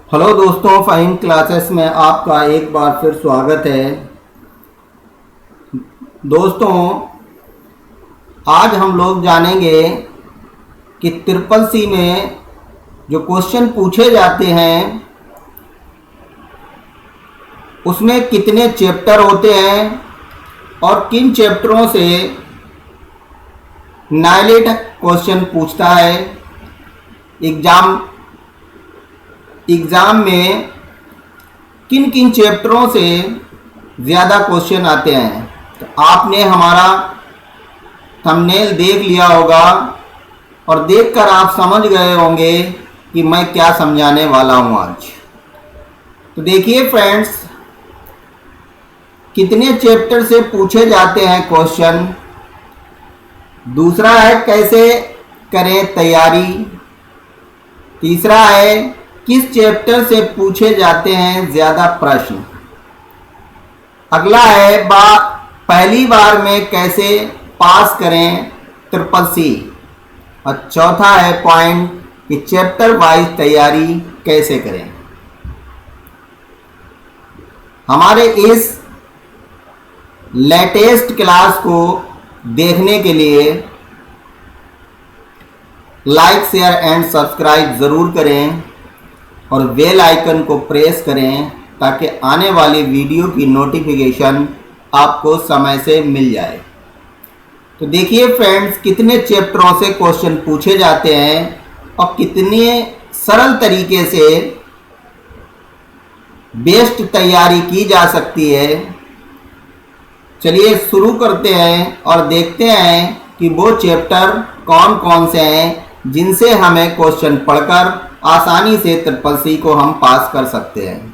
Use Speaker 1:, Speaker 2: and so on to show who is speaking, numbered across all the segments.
Speaker 1: Hello दोस्तों, fine classes में आपका एक बार फिर स्वागत है। दोस्तों, आज हम लोग जानेंगे कि ट्रिपल सी में जो क्वेश्चन पूछे जाते हैं उसमें कितने चैप्टर होते हैं और किन चैप्टरों से नाइलेट क्वेश्चन पूछता है। एग्ज़ाम में किन किन चैप्टरों से ज़्यादा क्वेश्चन आते हैं। तो आपने हमारा थंबनेल देख लिया होगा और देखकर आप समझ गए होंगे कि मैं क्या समझाने वाला हूँ आज। तो देखिए फ्रेंड्स, कितने चैप्टर से पूछे जाते हैं क्वेश्चन। दूसरा है कैसे करें तैयारी। तीसरा है किस चैप्टर से पूछे जाते हैं ज़्यादा प्रश्न। अगला है पहली बार में कैसे पास करें ट्रिपल सी। और चौथा है पॉइंट कि चैप्टर वाइज तैयारी कैसे करें। हमारे इस लेटेस्ट क्लास को देखने के लिए लाइक, शेयर एंड सब्सक्राइब ज़रूर करें और बेल आइकन को प्रेस करें ताकि आने वाली वीडियो की नोटिफिकेशन आपको समय से मिल जाए। तो देखिए फ्रेंड्स, कितने चैप्टरों से क्वेश्चन पूछे जाते हैं और कितने सरल तरीके से बेस्ट तैयारी की जा सकती है। चलिए शुरू करते हैं और देखते हैं कि वो चैप्टर कौन कौन से हैं जिनसे हमें क्वेश्चन पढ़कर आसानी से ट्रिपल सी को हम पास कर सकते हैं।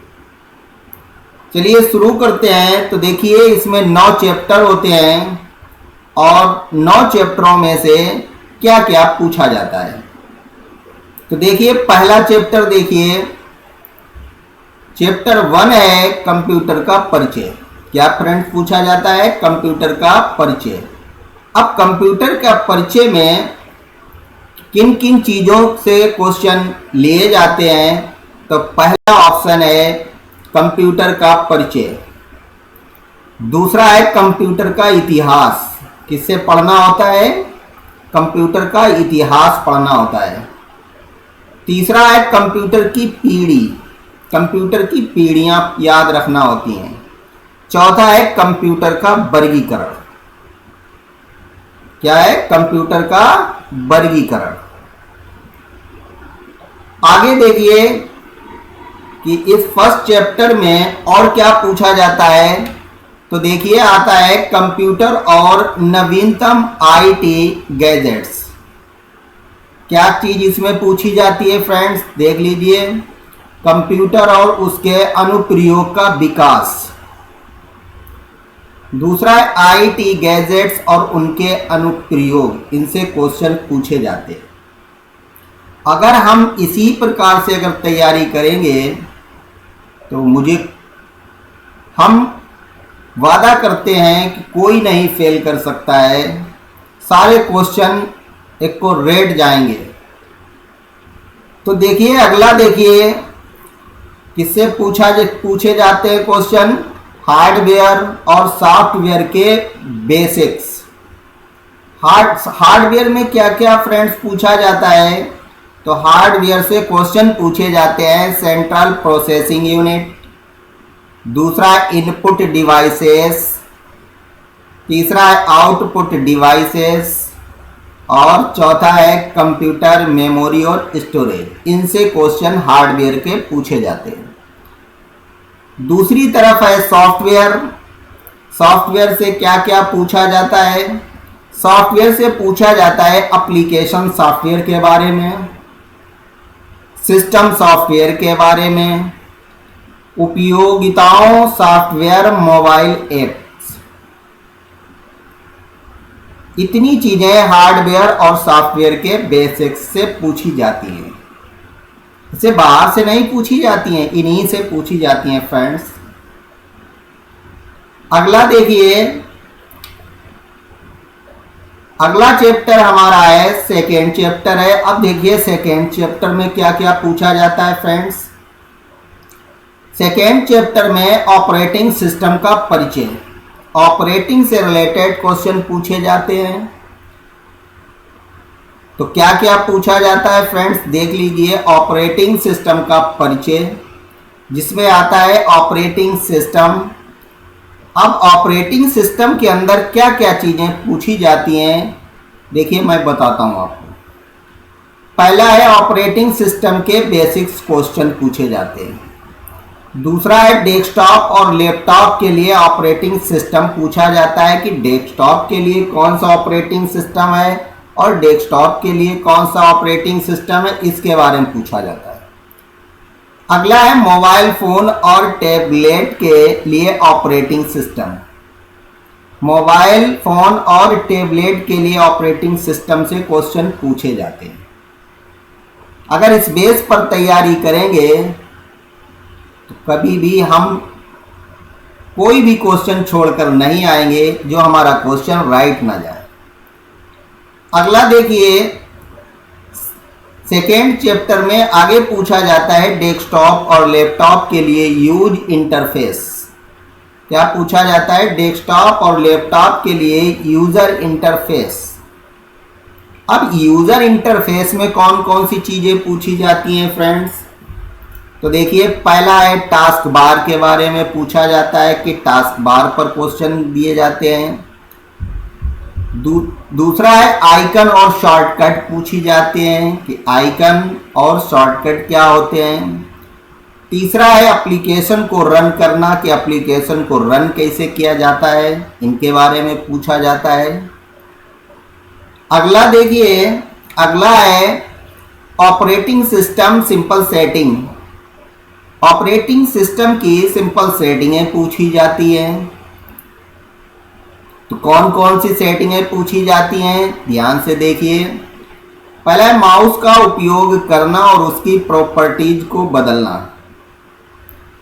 Speaker 1: चलिए शुरू करते हैं। तो देखिए, इसमें 9 चैप्टर होते हैं और 9 चैप्टरों में से क्या क्या पूछा जाता है। तो देखिए, पहला चैप्टर देखिए, चैप्टर 1 है कंप्यूटर का परिचय। क्या फ्रेंड्स पूछा जाता है? कंप्यूटर का परिचय। अब कंप्यूटर का परिचय में किन किन चीज़ों से क्वेश्चन लिए जाते हैं। तो पहला ऑप्शन है कंप्यूटर का परिचय। दूसरा है कंप्यूटर का इतिहास। किससे पढ़ना होता है? कंप्यूटर का इतिहास पढ़ना होता है। तीसरा है कंप्यूटर की पीढ़ी। कंप्यूटर की पीढ़ियाँ याद रखना होती हैं। चौथा है कंप्यूटर का वर्गीकरण। क्या है? कंप्यूटर का वर्गीकरण। आगे देखिए कि इस फर्स्ट चैप्टर में और क्या पूछा जाता है। तो देखिए, आता है कंप्यूटर और नवीनतम आईटी गैजेट्स। क्या चीज इसमें पूछी जाती है फ्रेंड्स? देख लीजिए, कंप्यूटर और उसके अनुप्रयोग का विकास। दूसरा है आईटी गैजेट्स और उनके अनुप्रयोग। इनसे क्वेश्चन पूछे जाते हैं। अगर हम इसी प्रकार से अगर तैयारी करेंगे तो हम वादा करते हैं कि कोई नहीं फेल कर सकता है। सारे क्वेश्चन एक को रेड जाएंगे। तो देखिए, अगला देखिए, किससे पूछे जाते हैं क्वेश्चन? हार्डवेयर और सॉफ्टवेयर के बेसिक्स। हार्डवेयर में क्या क्या फ्रेंड्स पूछा जाता है? तो हार्डवेयर से क्वेश्चन पूछे जाते हैं सेंट्रल प्रोसेसिंग यूनिट। दूसरा इनपुट डिवाइसेस। तीसरा है आउटपुट डिवाइसेस और चौथा है कंप्यूटर मेमोरी और स्टोरेज। इनसे क्वेश्चन हार्डवेयर के पूछे जाते हैं। दूसरी तरफ है सॉफ्टवेयर। सॉफ्टवेयर से क्या क्या पूछा जाता है? सॉफ्टवेयर से पूछा जाता है एप्लीकेशन सॉफ्टवेयर के बारे में, सिस्टम सॉफ्टवेयर के बारे में, उपयोगिताओं सॉफ्टवेयर, मोबाइल ऐप्स। इतनी चीजें हार्डवेयर और सॉफ्टवेयर के बेसिक्स से पूछी जाती हैं। इसे बाहर से नहीं पूछी जाती हैं, इन्हीं से पूछी जाती हैं फ्रेंड्स। अगला देखिए, अगला चैप्टर हमारा है सेकेंड चैप्टर है। अब देखिए सेकेंड चैप्टर में क्या क्या पूछा जाता है फ्रेंड्स। सेकेंड चैप्टर में ऑपरेटिंग सिस्टम का परिचय, ऑपरेटिंग से रिलेटेड क्वेश्चन पूछे जाते हैं। तो क्या क्या पूछा जाता है फ्रेंड्स, देख लीजिए। ऑपरेटिंग सिस्टम का परिचय, जिसमें आता है ऑपरेटिंग सिस्टम। अब ऑपरेटिंग सिस्टम के अंदर क्या क्या चीज़ें पूछी जाती हैं, देखिए मैं बताता हूँ आपको। पहला है ऑपरेटिंग सिस्टम के बेसिक्स क्वेश्चन पूछे जाते हैं। दूसरा है डेस्कटॉप और लैपटॉप के लिए ऑपरेटिंग सिस्टम पूछा जाता है कि डेस्कटॉप के लिए कौन सा ऑपरेटिंग सिस्टम है और डेस्कटॉप के लिए कौन सा ऑपरेटिंग सिस्टम है, इसके बारे में पूछा जाता है। अगला है मोबाइल फोन और टैबलेट के लिए ऑपरेटिंग सिस्टम। मोबाइल फोन और टैबलेट के लिए ऑपरेटिंग सिस्टम से क्वेश्चन पूछे जाते हैं। अगर इस बेस पर तैयारी करेंगे तो कभी भी हम कोई भी क्वेश्चन छोड़कर नहीं आएंगे जो हमारा क्वेश्चन राइट ना जाए। अगला देखिए, सेकेंड चैप्टर में आगे पूछा जाता है डेस्कटॉप और लैपटॉप के लिए यूज इंटरफेस। क्या पूछा जाता है? डेस्कटॉप और लैपटॉप के लिए यूजर इंटरफेस। अब यूजर इंटरफेस में कौन कौन सी चीजें पूछी जाती हैं फ्रेंड्स, तो देखिए पहला है टास्क बार के बारे में पूछा जाता है कि टास्क बार पर क्वेश्चन दिए जाते हैं। दूसरा है आइकन और शॉर्टकट पूछी जाते हैं कि आइकन और शॉर्टकट क्या होते हैं। तीसरा है एप्लीकेशन को रन करना कि एप्लीकेशन को रन कैसे किया जाता है, इनके बारे में पूछा जाता है। अगला देखिए, अगला है operating system simple setting. Operating system की सिंपल सेटिंगें पूछी जाती हैं। तो कौन कौन सी सेटिंगें पूछी जाती हैं, ध्यान से देखिए। पहला है माउस का उपयोग करना और उसकी प्रॉपर्टीज को बदलना।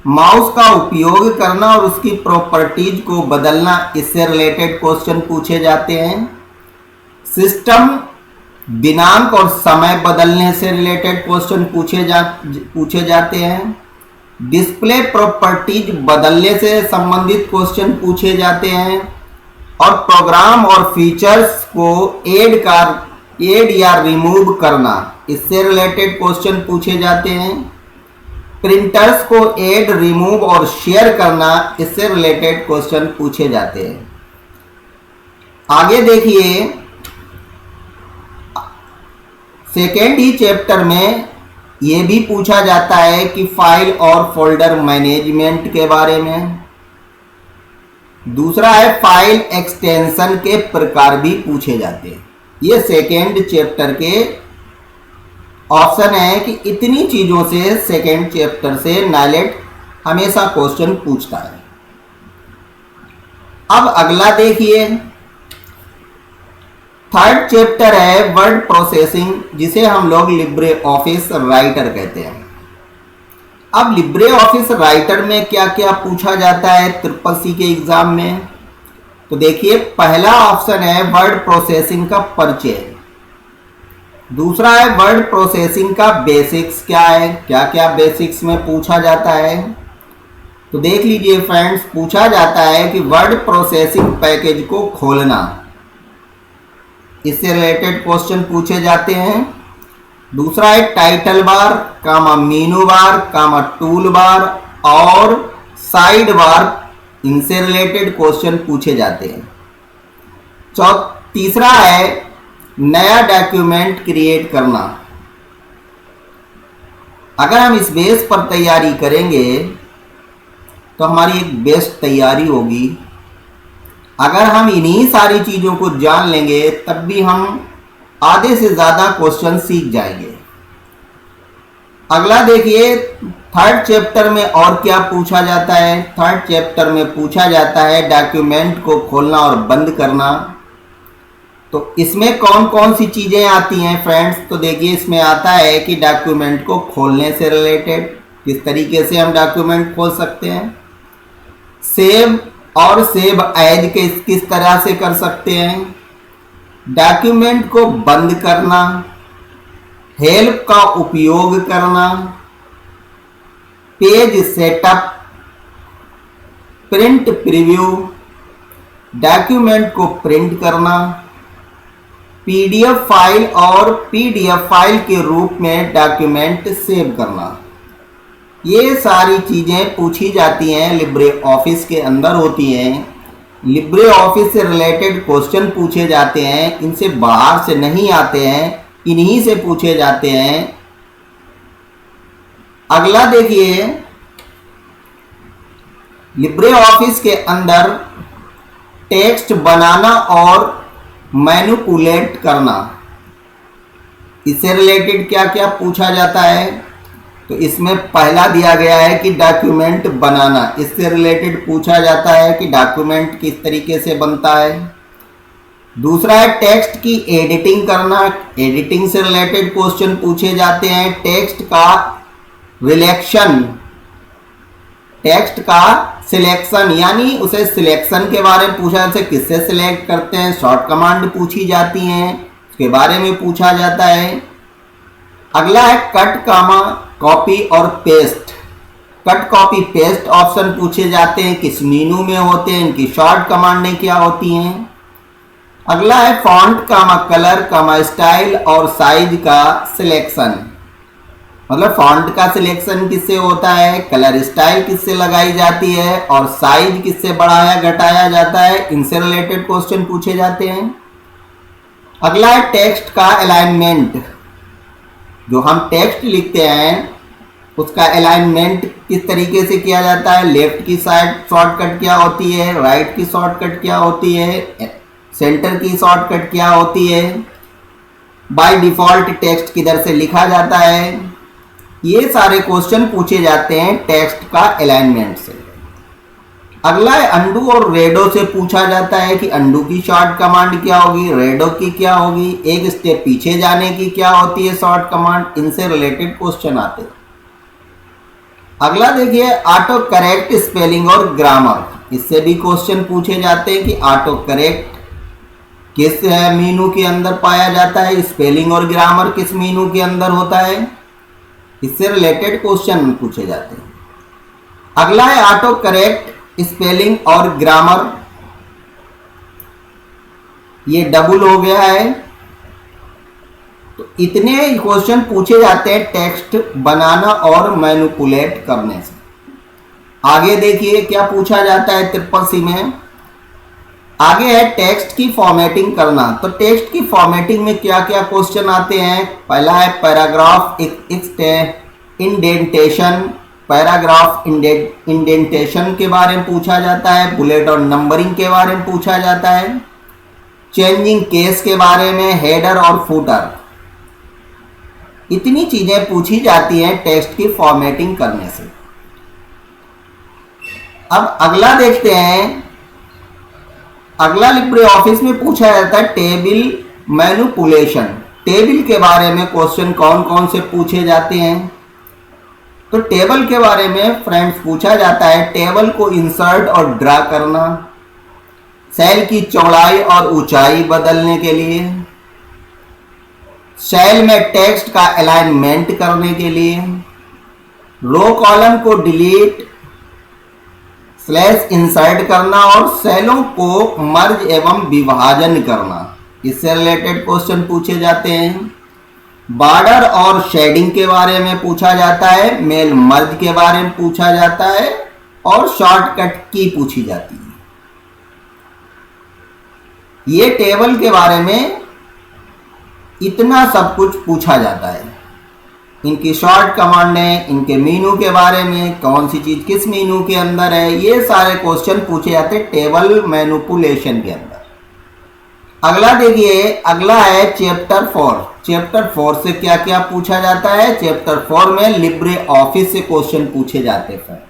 Speaker 1: माउस का उपयोग करना और उसकी प्रॉपर्टीज को बदलना, इससे रिलेटेड क्वेश्चन पूछे जाते हैं। सिस्टम दिनांक और समय बदलने से रिलेटेड क्वेश्चन पूछे जाते हैं। डिस्प्ले प्रॉपर्टीज बदलने से संबंधित क्वेश्चन पूछे जाते हैं। और प्रोग्राम और फीचर्स को ऐड या रिमूव करना, इससे रिलेटेड क्वेश्चन पूछे जाते हैं। प्रिंटर्स को ऐड, रिमूव और शेयर करना, इससे रिलेटेड क्वेश्चन पूछे जाते हैं। आगे देखिए, सेकेंड ही चैप्टर में ये भी पूछा जाता है कि फाइल और फोल्डर मैनेजमेंट के बारे में। दूसरा है फाइल एक्सटेंशन के प्रकार भी पूछे जाते हैं। ये सेकेंड चैप्टर के ऑप्शन है कि इतनी चीजों से सेकेंड चैप्टर से नाइलेट हमेशा क्वेश्चन पूछता है। अब अगला देखिए, थर्ड चैप्टर है वर्ड प्रोसेसिंग, जिसे हम लोग लिब्रे ऑफिस राइटर कहते हैं। अब लिब्रे ऑफिस राइटर में क्या क्या पूछा जाता है CCC के एग्जाम में, तो देखिए पहला ऑप्शन है वर्ड प्रोसेसिंग का परिचय। दूसरा है वर्ड प्रोसेसिंग का बेसिक्स क्या है, क्या क्या बेसिक्स में पूछा जाता है। तो देख लीजिए फ्रेंड्स, पूछा जाता है कि वर्ड प्रोसेसिंग पैकेज को खोलना, इससे रिलेटेड क्वेश्चन पूछे जाते हैं। दूसरा है टाइटल बार, मेनू बार, टूल बार और साइड बार, इनसे रिलेटेड क्वेश्चन पूछे जाते हैं। तीसरा है नया डॉक्यूमेंट क्रिएट करना। अगर हम इस बेस पर तैयारी करेंगे तो हमारी एक बेस्ट तैयारी होगी। अगर हम इन्हीं सारी चीज़ों को जान लेंगे तब भी हम आधे से ज़्यादा क्वेश्चन सीख जाएंगे। अगला देखिए, थर्ड चैप्टर में और क्या पूछा जाता है। थर्ड चैप्टर में पूछा जाता है डॉक्यूमेंट को खोलना और बंद करना। तो इसमें कौन कौन सी चीज़ें आती हैं फ्रेंड्स, तो देखिए इसमें आता है कि डॉक्यूमेंट को खोलने से रिलेटेड किस तरीके से हम डॉक्यूमेंट खोल सकते हैं। सेव और सेव एज के किस तरह से कर सकते हैं। डॉक्यूमेंट को बंद करना, हेल्प का उपयोग करना, page setup, print preview, document को प्रिंट करना, पीडीएफ फाइल और पीडीएफ फाइल के रूप में डॉक्यूमेंट सेव करना। ये सारी चीज़ें पूछी जाती हैं, लिब्रे ऑफिस के अंदर होती हैं। लिब्रे ऑफिस से रिलेटेड क्वेश्चन पूछे जाते हैं, इनसे बाहर से नहीं आते हैं, इन्हीं से पूछे जाते हैं। अगला देखिए, लिब्रे ऑफिस के अंदर टेक्स्ट बनाना और मैनिपुलेट करना, इससे रिलेटेड क्या क्या पूछा जाता है। तो इसमें पहला दिया गया है कि डॉक्यूमेंट बनाना, इससे रिलेटेड पूछा जाता है कि डॉक्यूमेंट किस तरीके से बनता है। दूसरा है टेक्स्ट की एडिटिंग करना, एडिटिंग से रिलेटेड क्वेश्चन पूछे जाते हैं। टेक्स्ट का रिलेक्शन, टेक्स्ट का सिलेक्शन, यानी उसे सिलेक्शन के बारे में पूछा जाता है, किससे सिलेक्ट करते हैं। शॉर्ट कमांड पूछी जाती हैं, उसके बारे में पूछा जाता है। अगला है कट, कामा, कॉपी और paste. Cut, copy, paste option पूछे जाते हैं, किस मीनू में होते हैं, इनकी शॉर्ट कमांडें क्या होती हैं। अगला है फॉन्ट, कामा, कलर, कामा, स्टाइल और साइज का सिलेक्शन, मतलब फॉन्ट का सिलेक्शन किससे होता है, कलर स्टाइल किससे लगाई जाती है और साइज किससे बढ़ाया घटाया जाता है, इनसे रिलेटेड क्वेश्चन पूछे जाते हैं। अगला है टेक्स्ट का अलाइनमेंट, जो हम टेक्स्ट लिखते हैं उसका अलाइनमेंट किस तरीके से किया जाता है। लेफ्ट की साइड शॉर्टकट क्या होती है, राइट की शॉर्टकट क्या होती है, सेंटर की शॉर्टकट क्या होती है, बाय डिफॉल्ट टेक्स्ट किधर से लिखा जाता है। ये सारे क्वेश्चन पूछे जाते हैं टेक्स्ट का अलाइनमेंट से। अगला है अंडू और रेडो से पूछा जाता है कि अंडू की शॉर्ट कमांड क्या होगी, रेडो की क्या होगी, एक स्टेप पीछे जाने की क्या होती है शॉर्ट कमांड, इनसे रिलेटेड क्वेश्चन आते हैं। अगला देखिए ऑटो करेक्ट, स्पेलिंग और ग्रामर, इससे भी क्वेश्चन पूछे जाते हैं कि ऑटो करेक्ट किस मीनू के अंदर पाया जाता है, स्पेलिंग और ग्रामर किस मीनू के अंदर होता है, इससे रिलेटेड क्वेश्चन पूछे जाते हैं। अगला है ऑटो करेक्ट, स्पेलिंग और ग्रामर, ये डबल हो गया है। तो इतने क्वेश्चन पूछे जाते हैं टेक्स्ट बनाना और मैनिपुलेट करने से। आगे देखिए क्या पूछा जाता है 53 में। आगे है टेक्स्ट की फॉर्मेटिंग करना। तो टेक्स्ट की फॉर्मेटिंग में क्या क्या क्वेश्चन आते हैं। पहला है पैराग्राफ इंडेंटेशन, पैराग्राफ इंडेंटेशन के बारे में पूछा जाता है। बुलेट और नंबरिंग के बारे में पूछा जाता है। चेंजिंग केस के बारे में, हेडर और फुटर, इतनी चीजें पूछी जाती हैं टेक्स्ट की फॉर्मेटिंग करने से। अब अगला देखते हैं। अगला लिब्रे ऑफिस में पूछा जाता है टेबल मैनिपुलेशन। टेबल के बारे में क्वेश्चन कौन कौन से पूछे जाते हैं। तो टेबल के बारे में फ्रेंड्स पूछा जाता है टेबल को इंसर्ट और ड्रा करना, सेल की चौड़ाई और ऊंचाई बदलने के लिए, सेल में टेक्स्ट का अलाइनमेंट करने के लिए, रो कॉलम को डिलीट स्लैश इंसर्ट करना और सेलों को मर्ज एवं विभाजन करना, इससे रिलेटेड क्वेश्चन पूछे जाते हैं। बॉर्डर और शेडिंग के बारे में पूछा जाता है, मेल मर्ज के बारे में पूछा जाता है और शॉर्टकट की पूछी जाती है। ये टेबल के बारे में इतना सब कुछ पूछा जाता है। इनकी शॉर्ट कमांडें, इनके मीनू के बारे में, कौन सी चीज किस मीनू के अंदर है, ये सारे क्वेश्चन पूछे जाते हैं टेबल मैनिपुलेशन के अंदर। अगला देखिए, अगला है चैप्टर 4। चैप्टर 4 से क्या क्या पूछा जाता है। चैप्टर 4 में लिब्रे ऑफिस से क्वेश्चन पूछे जाते हैं।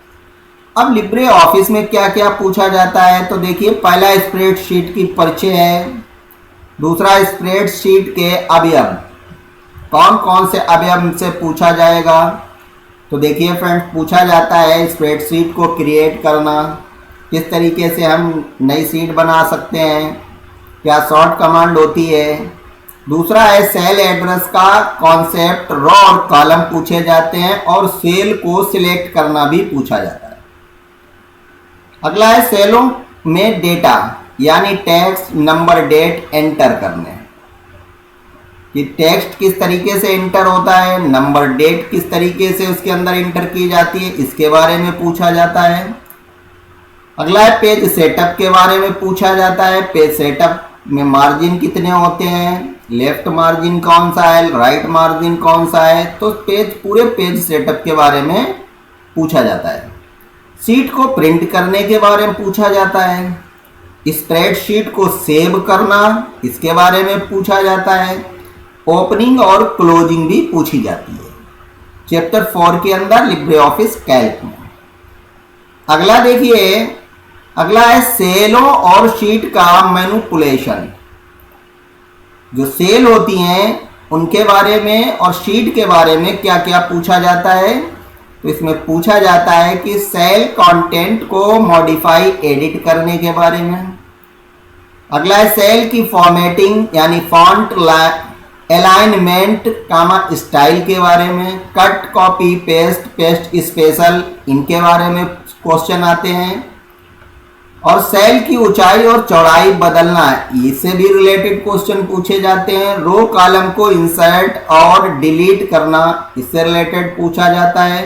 Speaker 1: अब लिब्रे ऑफिस में क्या क्या पूछा जाता है तो देखिए, पहला स्प्रेडशीट की परिचय है। दूसरा स्प्रेडशीट के अवयव, कौन कौन से अवयव से पूछा जाएगा। तो देखिए फ्रेंड्स, पूछा जाता है स्प्रेडशीट को क्रिएट करना, किस तरीके से हम नई शीट बना सकते हैं, क्या शॉर्ट कमांड होती है, दूसरा है सेल एड्रेस का कॉन्सेप्ट, रो और कॉलम पूछे जाते हैं और सेल को सिलेक्ट करना भी पूछा जाता है। अगला है सेलों में डेटा यानी टेक्स्ट, नंबर, डेट एंटर करने, कि टेक्स्ट किस तरीके से एंटर होता है, नंबर, डेट किस तरीके से उसके अंदर एंटर की जाती है, इसके बारे में पूछा जाता है। अगला है पेज सेटअप के बारे में पूछा जाता है। पेज सेटअप में मार्जिन कितने होते हैं, लेफ्ट मार्जिन कौन सा है, राइट मार्जिन कौन सा है, तो पूरे पेज सेटअप के बारे में पूछा जाता है। शीट को प्रिंट करने के बारे में पूछा जाता है। स्प्रेडशीट को सेव करना, इसके बारे में पूछा जाता है। ओपनिंग और क्लोजिंग भी पूछी जाती है चैप्टर 4 के अंदर लिब्रे ऑफिस कैल्क में। अगला देखिए, अगला है सेलों और शीट का मैनिपुलेशन। जो सेल होती हैं उनके बारे में और शीट के बारे में क्या क्या पूछा जाता है, तो इसमें पूछा जाता है कि सेल कंटेंट को मॉडिफाई, एडिट करने के बारे में। अगला है सेल की फॉर्मेटिंग यानी फॉन्ट अलाइनमेंट स्टाइल के बारे में। Cut, copy, paste, paste special, इनके बारे में क्वेश्चन आते हैं। और सेल की ऊंचाई और चौड़ाई बदलना, इससे भी रिलेटेड क्वेश्चन पूछे जाते हैं। रो कॉलम को इंसर्ट और डिलीट करना, इससे रिलेटेड पूछा जाता है।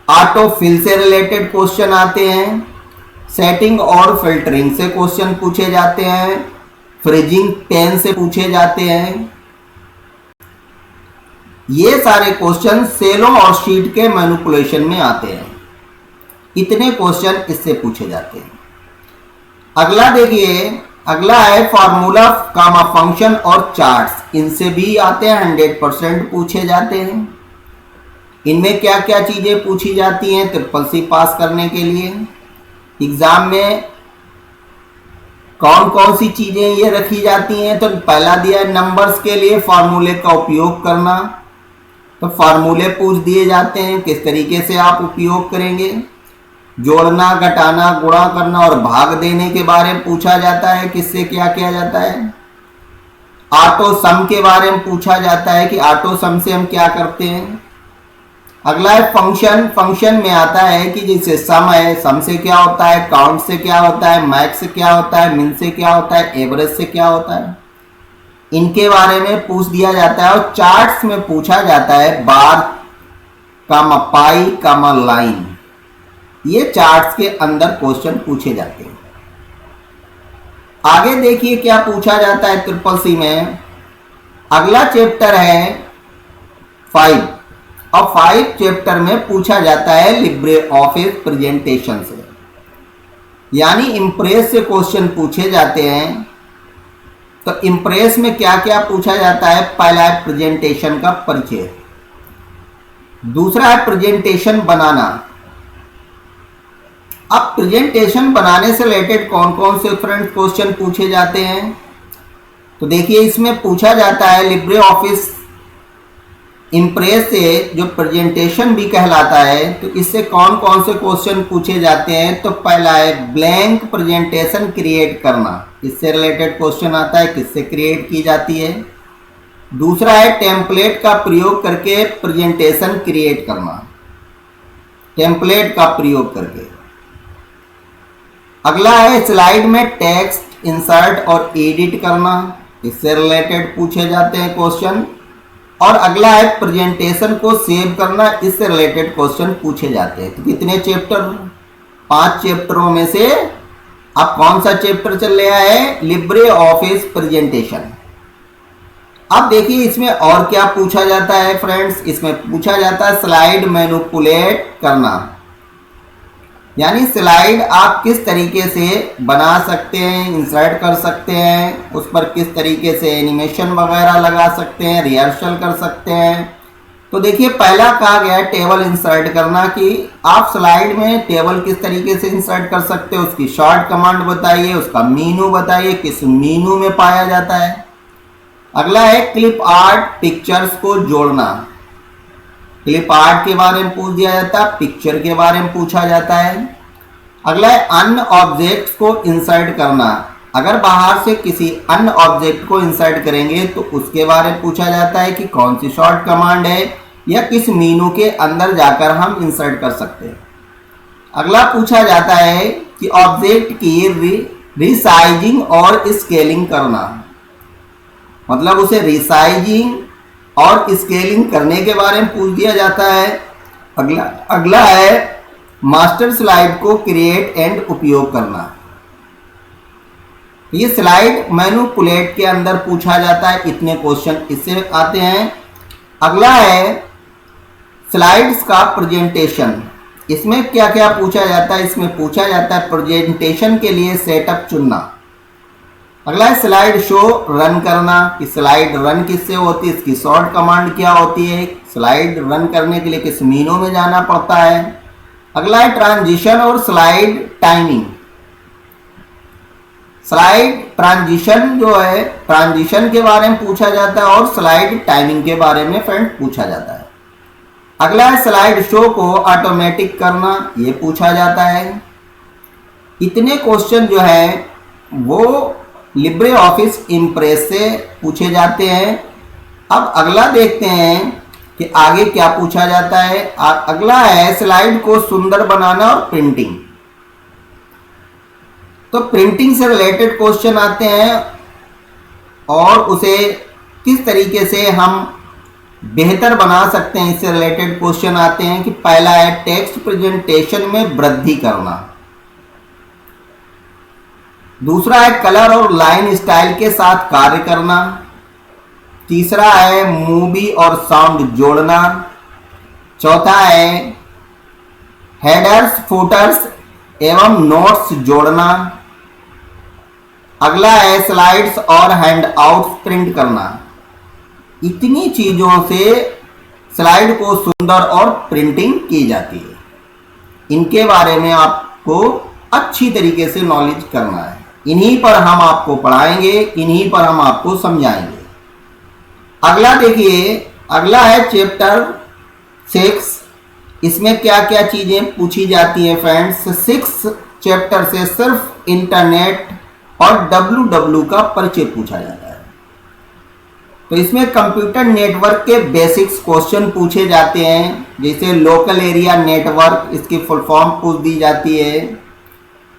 Speaker 1: ऑटो फिल से रिलेटेड क्वेश्चन आते हैं। सेटिंग और फिल्टरिंग से क्वेश्चन पूछे जाते हैं। फ्रीजिंग पेन से पूछे जाते हैं। ये सारे क्वेश्चन सेलों और शीट के मैनिपुलेशन में आते हैं। इतने क्वेश्चन इससे पूछे जाते हैं। अगला देखिए, अगला है फार्मूला, कामा फंक्शन और चार्ट्स, इनसे भी आते हैं, 100% पूछे जाते हैं। इनमें क्या क्या चीजें पूछी जाती हैं CCC पास करने के लिए। एग्जाम में कौन कौन सी चीजें ये रखी जाती हैं, तो पहला दिया है नंबर्स के लिए फार्मूले का उपयोग करना, तो फार्मूले पूछ दिए जाते हैं, किस तरीके से आप उपयोग करेंगे। जोड़ना, घटाना, गुणा करना और भाग देने के बारे में पूछा जाता है, किससे क्या किया जाता है। ऑटो सम के बारे में पूछा जाता है कि ऑटो सम से हम क्या करते हैं। अगला है फंक्शन। फंक्शन में आता है कि जैसे सम है, सम से क्या होता है, काउंट से क्या होता है, मैक्स से क्या होता है, मिन से क्या होता है, एवरेज से क्या होता है, इनके बारे में पूछ दिया जाता है। और चार्ट्स में पूछा जाता है बार, कामा पाई, कामा लाइन, ये चार्ट्स के अंदर क्वेश्चन पूछे जाते हैं। आगे देखिए क्या पूछा जाता है CCC में। अगला चैप्टर है 5 और 5 चैप्टर में पूछा जाता है लिब्रे ऑफिस प्रेजेंटेशन से, यानी इम्प्रेस से क्वेश्चन पूछे जाते हैं। तो इम्प्रेस में क्या क्या पूछा जाता है, पहला है प्रेजेंटेशन का परिचय, दूसरा है प्रेजेंटेशन बनाना। अब प्रेजेंटेशन बनाने से रिलेटेड कौन कौन से फ्रेंड्स क्वेश्चन पूछे जाते हैं, तो देखिए इसमें पूछा जाता है लिब्रे ऑफिस इम्प्रेस से जो प्रेजेंटेशन भी कहलाता है, तो इससे कौन कौन से क्वेश्चन पूछे जाते हैं। तो पहला है ब्लैंक प्रेजेंटेशन क्रिएट करना, इससे रिलेटेड क्वेश्चन आता है, किससे क्रिएट की जाती है। दूसरा है टेम्पलेट का प्रयोग करके प्रेजेंटेशन क्रिएट करना, टेम्पलेट का प्रयोग करके। अगला है स्लाइड में टेक्स्ट इंसर्ट और एडिट करना, इससे रिलेटेड पूछे जाते हैं क्वेश्चन। और अगला है प्रेजेंटेशन को सेव करना, इससे रिलेटेड क्वेश्चन पूछे जाते हैं। तो कितने चैप्टर, 5 चैप्टरों में से अब कौन सा चैप्टर चल रहा है, लिब्रे ऑफिस प्रेजेंटेशन। अब देखिए इसमें और क्या पूछा जाता है फ्रेंड्स, इसमें पूछा जाता है स्लाइड मैनिपुलेट करना, यानी स्लाइड आप किस तरीके से बना सकते हैं, इंसर्ट कर सकते हैं, उस पर किस तरीके से एनिमेशन वगैरह लगा सकते हैं, रिहर्सल कर सकते हैं। तो देखिए पहला कहा गया है टेबल इंसर्ट करना, कि आप स्लाइड में टेबल किस तरीके से इंसर्ट कर सकते हो, उसकी शॉर्ट कमांड बताइए, उसका मीनू बताइए, किस मीनू में पाया जाता है। अगला है क्लिप आर्ट, पिक्चर्स को जोड़ना, क्लिप आर्ट के बारे में पूछ दिया जाता है, पिक्चर के बारे में पूछा जाता है। अगला है अन्य ऑब्जेक्ट्स को इंसर्ट करना, अगर बाहर से किसी अन्य ऑब्जेक्ट को इंसर्ट करेंगे तो उसके बारे में पूछा जाता है कि कौन सी शॉर्ट कमांड है या किस मीनू के अंदर जाकर हम इंसर्ट कर सकते हैं। अगला पूछा जाता है कि ऑब्जेक्ट की रिसाइजिंग और स्केलिंग करना, मतलब उसे रिसाइजिंग और स्केलिंग करने के बारे में पूछ दिया जाता है। अगला है मास्टर स्लाइड को क्रिएट एंड उपयोग करना। ये स्लाइड मैनिपुलेट के अंदर पूछा जाता है, इतने क्वेश्चन इससे आते हैं। अगला है स्लाइड्स का प्रेजेंटेशन। इसमें क्या क्या पूछा जाता है? इसमें पूछा जाता है प्रेजेंटेशन के लिए सेटअप चुनना। अगला है स्लाइड शो रन करना, कि स्लाइड रन किससे होती है, इसकी शॉर्ट कमांड क्या होती है, स्लाइड रन करने के लिए किस मीनू में जाना पड़ता है। अगला है ट्रांजिशन और स्लाइड टाइमिंग। स्लाइड ट्रांजिशन जो है, ट्रांजिशन के बारे में पूछा जाता है और स्लाइड टाइमिंग के बारे में फ्रेंड पूछा जाता है। अगला है स्लाइड शो को ऑटोमेटिक करना, ये पूछा जाता है। इतने क्वेश्चन जो है वो लिब्रे ऑफिस इम्प्रेस से पूछे जाते हैं। अब अगला देखते हैं कि आगे क्या पूछा जाता है। अगला है स्लाइड को सुंदर बनाना और प्रिंटिंग। तो प्रिंटिंग से रिलेटेड क्वेश्चन आते हैं और उसे किस तरीके से हम बेहतर बना सकते हैं, इससे रिलेटेड क्वेश्चन आते हैं। कि पहला है टेक्स्ट प्रेजेंटेशन में वृद्धि करना। दूसरा है कलर और लाइन स्टाइल के साथ कार्य करना। तीसरा है मूवी और साउंड जोड़ना। चौथा है हेडर्स, फुटर्स एवं नोट्स जोड़ना। अगला है स्लाइड्स और हैंडआउट्स प्रिंट करना। इतनी चीजों से स्लाइड को सुंदर और प्रिंटिंग की जाती है। इनके बारे में आपको अच्छी तरीके से नॉलेज करना है। इन्हीं पर हम आपको पढ़ाएंगे, इन्हीं पर हम आपको समझाएंगे। अगला देखिए, अगला है चैप्टर 6। इसमें क्या क्या चीजें पूछी जाती हैं फ्रेंड्स। 6 चैप्टर से सिर्फ इंटरनेट और डब्ल्यू का परिचय पूछा जाता है। तो इसमें कंप्यूटर नेटवर्क के बेसिक्स क्वेश्चन पूछे जाते हैं, जैसे लोकल एरिया नेटवर्क, इसकी फुल फॉर्म पूछ दी जाती है।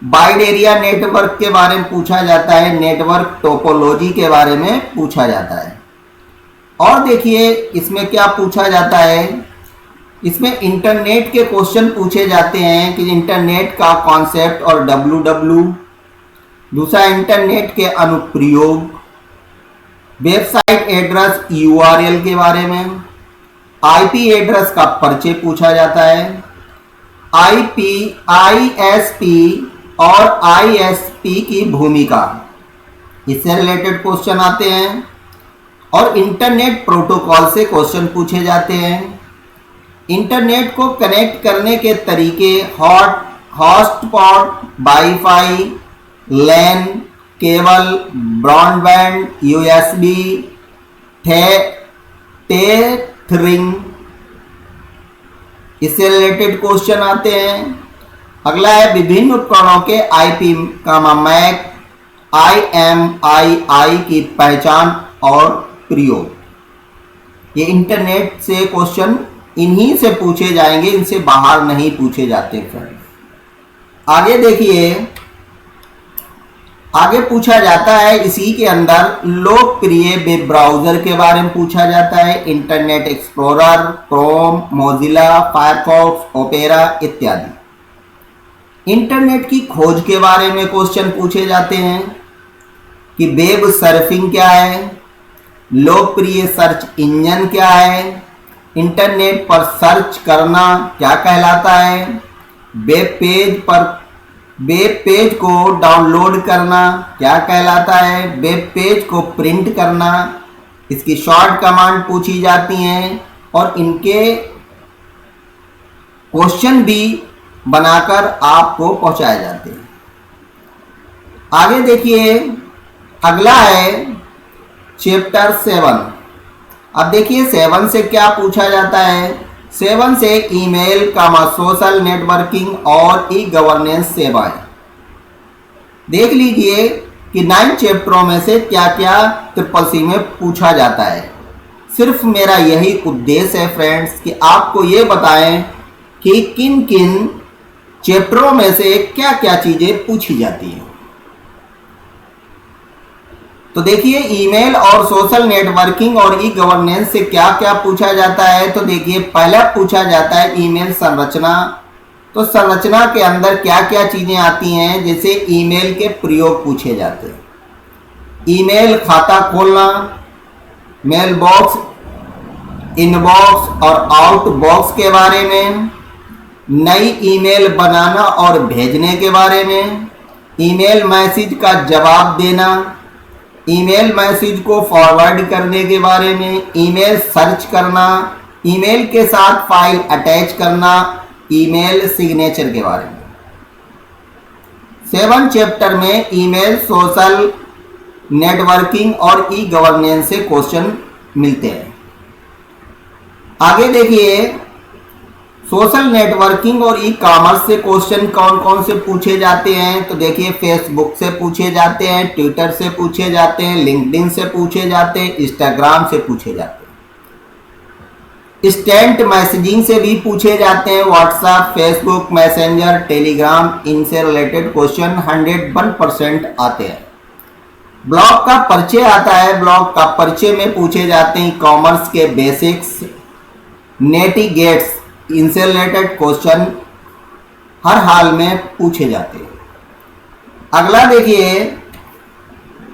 Speaker 1: वाइड एरिया नेटवर्क के बारे में पूछा जाता है। नेटवर्क टोपोलॉजी के बारे में पूछा जाता है। और देखिए इसमें क्या पूछा जाता है। इसमें इंटरनेट के क्वेश्चन पूछे जाते हैं कि इंटरनेट का कॉन्सेप्ट और डब्ल्यू। दूसरा इंटरनेट के अनुप्रयोग, वेबसाइट एड्रेस यूआरएल के बारे में, आईपी एड्रेस का परिचय पूछा जाता है। आईएसपी और आईएसपी की भूमिका, इससे रिलेटेड क्वेश्चन आते हैं। और इंटरनेट प्रोटोकॉल से क्वेश्चन पूछे जाते हैं। इंटरनेट को कनेक्ट करने के तरीके, हॉटस्पॉट, वाईफाई, लैन, केबल, ब्रॉडबैंड, यूएसबी, टेथरिंग, इससे रिलेटेड क्वेश्चन आते हैं। अगला है विभिन्न उपकरणों के आईपी मैक, IMEI की पहचान और प्रयोग। ये इंटरनेट से क्वेश्चन इन्हीं से पूछे जाएंगे, इनसे बाहर नहीं पूछे जाते फ्रेंड्स। आगे देखिए, आगे पूछा जाता है इसी के अंदर लोकप्रिय वेब ब्राउजर के बारे में पूछा जाता है। Internet explorer, Chrome, Mozilla, Firefox, opera इत्यादि। इंटरनेट की खोज के बारे में क्वेश्चन पूछे जाते हैं कि वेब सर्फिंग क्या है, लोकप्रिय सर्च इंजन क्या है, इंटरनेट पर सर्च करना क्या कहलाता है, वेब पेज को डाउनलोड करना क्या कहलाता है, वेब पेज को प्रिंट करना, इसकी शॉर्ट कमांड पूछी जाती हैं और इनके क्वेश्चन भी बनाकर आपको पहुंचाए जाते हैं। आगे देखिए, अगला है चैप्टर 7। अब देखिए 7 से क्या पूछा जाता है। 7 से ईमेल, सोशल नेटवर्किंग और ई गवर्नेंस सेवाएं। देख लीजिए कि 9 चैप्टरों में से क्या क्या CCC में पूछा जाता है। सिर्फ मेरा यही उद्देश्य है फ्रेंड्स कि आपको ये बताएं कि किन किन चैप्टरों में से क्या क्या चीज़ें पूछी जाती हैं। तो देखिए, ईमेल और सोशल नेटवर्किंग और ई गवर्नेंस से क्या क्या पूछा जाता है। तो देखिए, पहला पूछा जाता है ईमेल संरचना। तो संरचना के अंदर क्या क्या चीज़ें आती हैं, जैसे ईमेल के प्रयोग पूछे जाते हैं, ईमेल खाता खोलना, मेल बॉक्स, इनबॉक्स और आउटबॉक्स के बारे में, नई ईमेल बनाना और भेजने के बारे में, ईमेल मैसेज का जवाब देना, ईमेल मैसेज को फॉरवर्ड करने के बारे में, ईमेल सर्च करना, ईमेल के साथ फाइल अटैच करना, ईमेल सिग्नेचर के बारे में। 7 चैप्टर में ईमेल, सोशल नेटवर्किंग और ई गवर्नेंस से क्वेश्चन मिलते हैं। आगे देखिए, सोशल नेटवर्किंग और ई कॉमर्स से क्वेश्चन कौन कौन से पूछे जाते हैं। तो देखिए, फेसबुक से पूछे जाते हैं, ट्विटर से पूछे जाते हैं, लिंक्डइन से पूछे जाते हैं, इंस्टाग्राम से पूछे जाते हैं, इंस्टेंट मैसेजिंग से भी पूछे जाते हैं, व्हाट्सएप, फेसबुक मैसेंजर, टेलीग्राम, इनसे रिलेटेड क्वेश्चन 101% आते हैं। ब्लॉग का परिचय आता है, ब्लॉग का परिचय में पूछे जाते हैं कॉमर्स के बेसिक्स, नेटिगेट्स, इनसे रिलेटेड क्वेश्चन हर हाल में पूछे जाते हैं। अगला देखिए,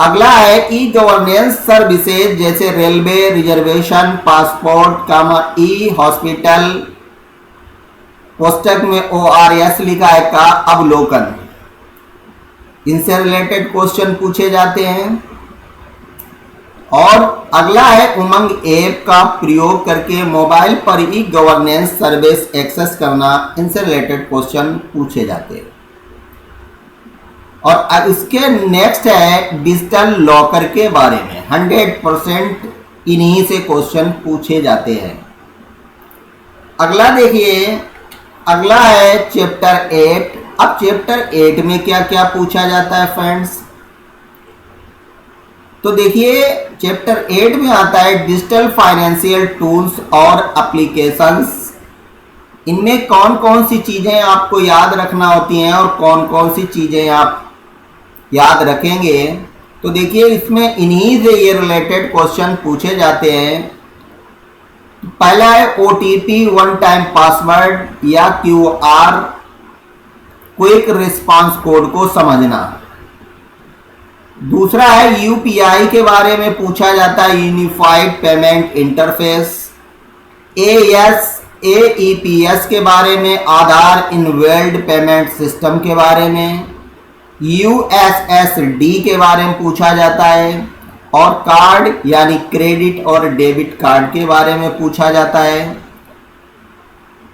Speaker 1: अगला है ई गवर्नेंस सर्विसेज, जैसे रेलवे रिजर्वेशन, पासपोर्ट, ई हॉस्पिटल, पुस्तक में ORS लिखा है का अवलोकन, इनसे रिलेटेड क्वेश्चन पूछे जाते हैं। और अगला है उमंग ऐप का प्रयोग करके मोबाइल पर ई गवर्नेंस सर्विस एक्सेस करना, इनसे रिलेटेड क्वेश्चन पूछे जाते हैं। और इसके नेक्स्ट है डिजिटल लॉकर के बारे में, 100% इन्हीं से क्वेश्चन पूछे जाते हैं। अगला देखिए, अगला है चैप्टर 8। अब चैप्टर 8 में क्या क्या पूछा जाता है फ्रेंड्स। तो देखिए, चैप्टर 8 में आता है डिजिटल फाइनेंशियल टूल्स और एप्लीकेशंस। इनमें कौन कौन सी चीज़ें आपको याद रखना होती हैं और कौन कौन सी चीज़ें आप याद रखेंगे। तो देखिए, इसमें इन्हीं से ये रिलेटेड क्वेश्चन पूछे जाते हैं। पहला है OTP, वन टाइम पासवर्ड या QR क्विक रिस्पांस कोड को समझना। दूसरा है UPI के बारे में पूछा जाता है, यूनिफाइड पेमेंट इंटरफेस। AEPS के बारे में, आधार इनवेल्ड पेमेंट सिस्टम के बारे में। USSD के बारे में पूछा जाता है। और कार्ड यानी क्रेडिट और डेबिट कार्ड के बारे में पूछा जाता है।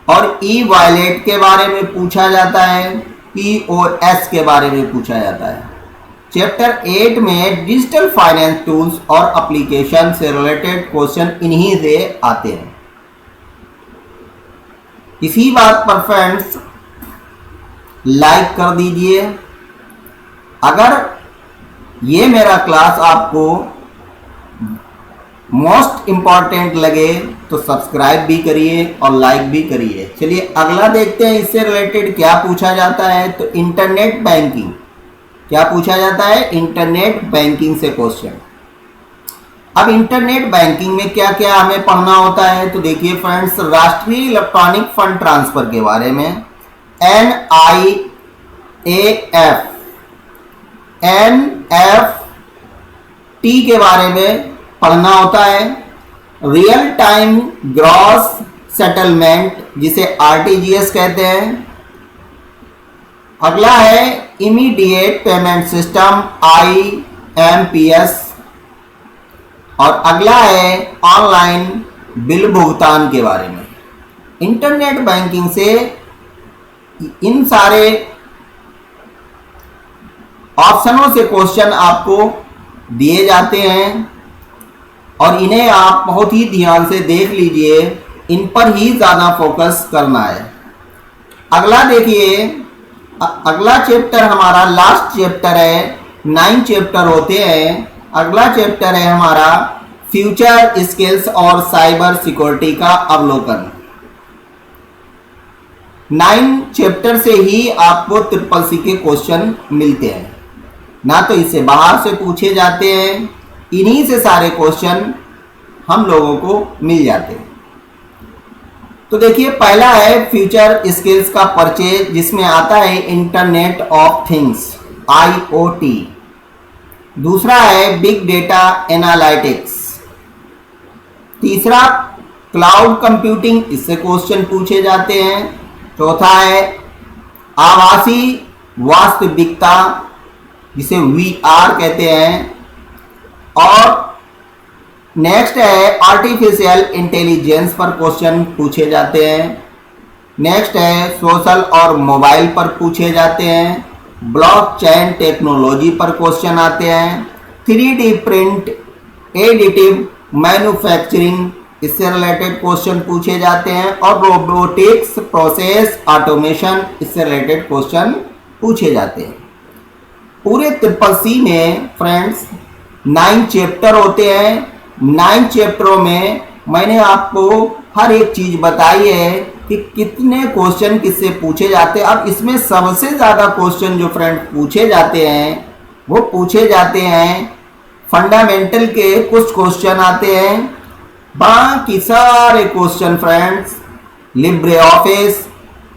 Speaker 1: और ई वॉलेट के बारे में पूछा जाता है, POS के बारे में पूछा जाता है। चैप्टर 8 में डिजिटल फाइनेंस टूल्स और एप्लीकेशन से रिलेटेड क्वेश्चन इन्हीं से आते हैं। इसी बात पर फ्रेंड्स लाइक कर दीजिए। अगर ये मेरा क्लास आपको मोस्ट इम्पॉर्टेंट लगे तो सब्सक्राइब भी करिए और लाइक भी करिए। चलिए अगला देखते हैं, इससे रिलेटेड क्या पूछा जाता है। तो इंटरनेट बैंकिंग, क्या पूछा जाता है, इंटरनेट बैंकिंग से क्वेश्चन। अब इंटरनेट बैंकिंग में क्या क्या हमें पढ़ना होता है। तो देखिए फ्रेंड्स, राष्ट्रीय इलेक्ट्रॉनिक फंड ट्रांसफर के बारे में, NIAF के बारे में पढ़ना होता है। रियल टाइम ग्रॉस सेटलमेंट, जिसे RTGS कहते हैं। अगला है इमीडिएट पेमेंट सिस्टम, IMPS। और अगला है ऑनलाइन बिल भुगतान के बारे में। इंटरनेट बैंकिंग से इन सारे ऑप्शनों से क्वेश्चन आपको दिए जाते हैं और इन्हें आप बहुत ही ध्यान से देख लीजिए, इन पर ही ज़्यादा फोकस करना है। अगला देखिए, अगला चैप्टर हमारा लास्ट चैप्टर है 9 चैप्टर होते हैं। अगला चैप्टर है हमारा फ्यूचर स्किल्स और साइबर सिक्योरिटी का अवलोकन। 9 चैप्टर से ही आपको ट्रिपल सी के क्वेश्चन मिलते हैं, ना तो इससे बाहर से पूछे जाते हैं, इन्हीं से सारे क्वेश्चन हम लोगों को मिल जाते हैं। तो देखिए, पहला है फ्यूचर स्किल्स का परिचय, जिसमें आता है इंटरनेट ऑफ थिंग्स IoT। दूसरा है बिग डेटा एनालिटिक्स। तीसरा क्लाउड कंप्यूटिंग, इससे क्वेश्चन पूछे जाते हैं। चौथा है आभासी वास्तविकता, जिसे VR कहते हैं। और नेक्स्ट है आर्टिफिशियल इंटेलिजेंस पर क्वेश्चन पूछे जाते हैं। नेक्स्ट है सोशल और मोबाइल पर पूछे जाते हैं। ब्लॉकचेन टेक्नोलॉजी पर क्वेश्चन आते हैं। 3D प्रिंट, एडिटिव मैन्युफैक्चरिंग, इससे रिलेटेड क्वेश्चन पूछे जाते हैं। और रोबोटिक्स, प्रोसेस ऑटोमेशन, इससे रिलेटेड क्वेश्चन पूछे जाते हैं। पूरे ट्रिपल सी में फ्रेंड्स 9 चैप्टर होते हैं। 9 चैप्टरों में मैंने आपको हर एक चीज बताई है कि कितने क्वेश्चन किससे पूछे जाते हैं। अब इसमें सबसे ज़्यादा क्वेश्चन जो फ्रेंड पूछे जाते हैं वो पूछे जाते हैं फंडामेंटल के, कुछ क्वेश्चन आते हैं। बाकी सारे question friends Libre office,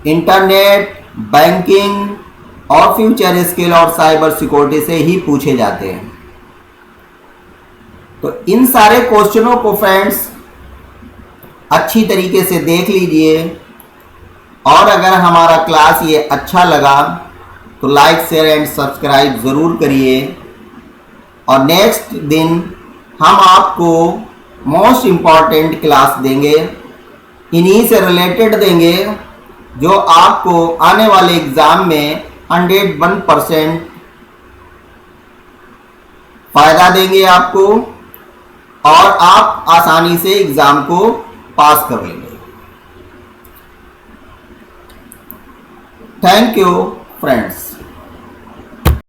Speaker 1: internet, banking और फ्यूचर स्किल और साइबर सिक्योरिटी से ही पूछे जाते हैं। तो इन सारे क्वेश्चनों को फ्रेंड्स अच्छी तरीके से देख लीजिए। और अगर हमारा क्लास ये अच्छा लगा तो लाइक, शेयर एंड सब्सक्राइब ज़रूर करिए। और नेक्स्ट दिन हम आपको मोस्ट इम्पॉर्टेंट क्लास देंगे, इन्हीं से रिलेटेड देंगे, जो आपको आने वाले एग्ज़ाम में 101% फ़ायदा देंगे आपको, और आप आसानी से एग्ज़ाम को पास कर लेंगे। Thank you friends.